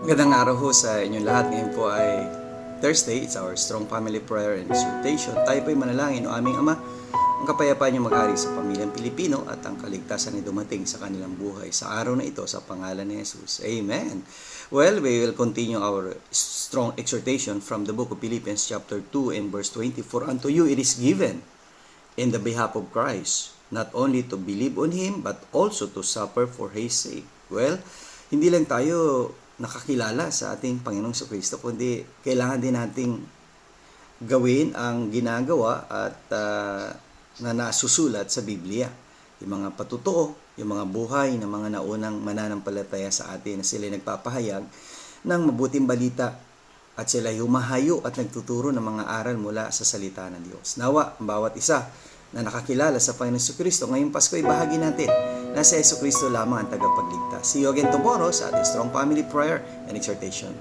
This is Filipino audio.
Magandang araw ho sa inyong lahat. Ngayon po ay Thursday. It's our strong family prayer and exhortation. Tayo po'y manalangin, o aming Ama, ang kapayapaan niyo maghari sa pamilyang Pilipino at ang kaligtasan ay dumating sa kanilang buhay sa araw na ito sa pangalan ni Jesus. Amen. Well, we will continue our strong exhortation from the book of Philippians chapter 2 and verse 20. For unto you it is given in the behalf of Christ, not only to believe on Him, but also to suffer for His sake. Well, hindi lang tayo nakakilala sa ating Panginoong Kristo, kundi kailangan din nating gawin ang ginagawa at na nasusulat sa Biblia. Yung mga patutuo, yung mga buhay ng mga naunang mananampalataya sa atin na sila nagpapahayag ng mabuting balita at sila humahayo at nagtuturo ng mga aral mula sa salita ng Diyos. Nawa, ang bawat isa na nakakilala sa Panginoong Kristo ngayong Pasko ay bahagi natin na si Yesu Kristo lamang ang tagapagligtas. See you again tomorrow sa ating strong family prayer and exhortation.